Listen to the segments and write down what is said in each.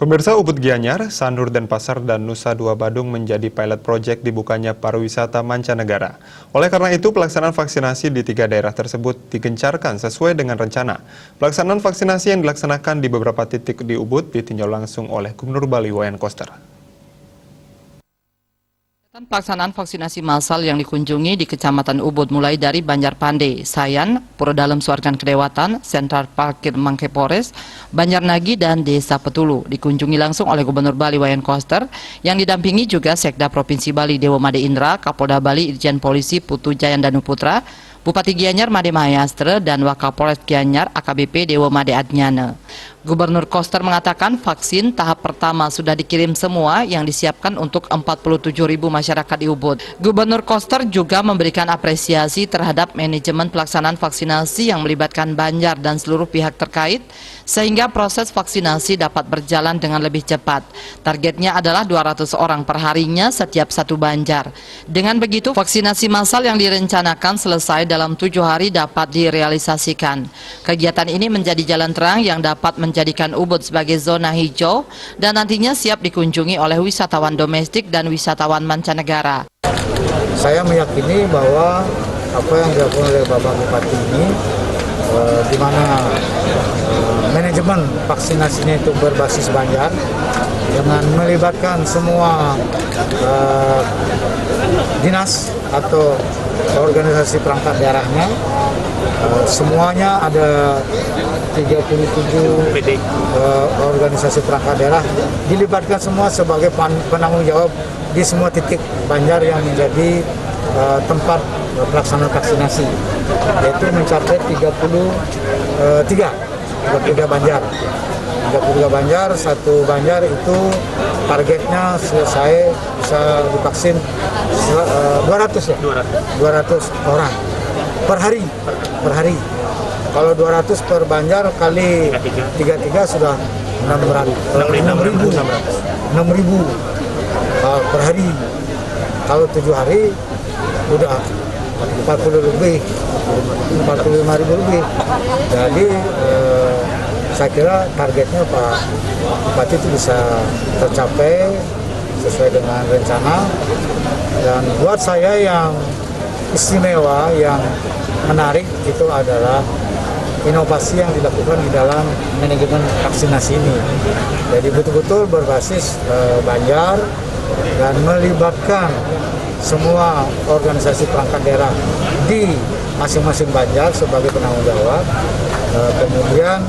Pemirsa, Ubud Gianyar, Sanur Denpasar, dan Nusa Dua Badung menjadi pilot project dibukanya pariwisata mancanegara. Oleh karena itu, pelaksanaan vaksinasi di 3 daerah tersebut digencarkan sesuai dengan rencana. Pelaksanaan vaksinasi yang dilaksanakan di beberapa titik di Ubud ditinjau langsung oleh Gubernur Bali Wayan Koster. Pelaksanaan vaksinasi massal yang dikunjungi di Kecamatan Ubud mulai dari Banjarpande, Sayan, Purwodalem Suargan Kedewatan, Sentral Parkir Mangkepores, Banjarnagi, dan Desa Petulu dikunjungi langsung oleh Gubernur Bali Wayan Koster yang didampingi juga Sekda Provinsi Bali Dewo Made Indra, Kapolda Bali Irjen Polisi Putu Jayan Danu Putra, Bupati Gianyar Made Mahayastra, dan Wakapolres Gianyar AKBP Dewo Made Adnyana. Gubernur Koster mengatakan vaksin tahap pertama sudah dikirim semua yang disiapkan untuk 47.000 masyarakat di Ubud. Gubernur Koster juga memberikan apresiasi terhadap manajemen pelaksanaan vaksinasi yang melibatkan Banjar dan seluruh pihak terkait sehingga proses vaksinasi dapat berjalan dengan lebih cepat. Targetnya adalah 200 orang per harinya setiap satu Banjar. Dengan begitu, vaksinasi massal yang direncanakan selesai dalam 7 hari dapat direalisasikan. Kegiatan ini menjadi jalan terang yang dapat menjadikan Ubud sebagai zona hijau dan nantinya siap dikunjungi oleh wisatawan domestik dan wisatawan mancanegara. Saya meyakini bahwa apa yang dilakukan oleh Bapak Bupati ini, di mana manajemen vaksinasinya itu berbasis Banjar dengan melibatkan semua dinas atau organisasi perangkat daerahnya. Semuanya ada 37 organisasi perangkat daerah dilibatkan semua sebagai penanggung jawab di semua titik Banjar yang menjadi tempat pelaksanaan vaksinasi, yaitu mencapai 33 Banjar. 33 Banjar, satu Banjar itu targetnya selesai bisa divaksin 200 ya? 200 orang per hari. Kalau 200 per Banjar kali 33 sudah 6.000 per hari. Kalau 7 hari udah 45.000 lebih. Jadi saya kira targetnya Pak Bupati itu bisa tercapai sesuai dengan rencana. Dan buat saya yang istimewa, yang menarik itu adalah inovasi yang dilakukan di dalam manajemen vaksinasi ini. Jadi betul-betul berbasis Banjar dan melibatkan semua organisasi perangkat daerah di masing-masing Banjar sebagai penanggung jawab. Kemudian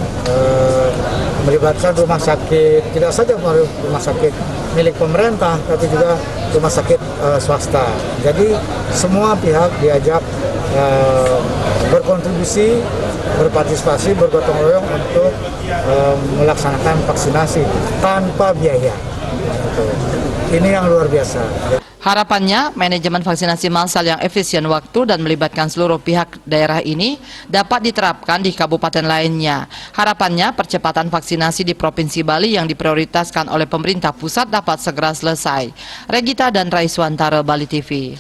melibatkan rumah sakit, tidak saja rumah sakit milik pemerintah, tapi juga rumah sakit swasta. Jadi semua pihak diajak berkontribusi, berpartisipasi, bergotong royong untuk melaksanakan vaksinasi tanpa biaya. Ini yang luar biasa. Harapannya, manajemen vaksinasi massal yang efisien waktu dan melibatkan seluruh pihak daerah ini dapat diterapkan di kabupaten lainnya. Harapannya, percepatan vaksinasi di Provinsi Bali yang diprioritaskan oleh pemerintah pusat dapat segera selesai. Regita dan Raiswantara, Bali TV.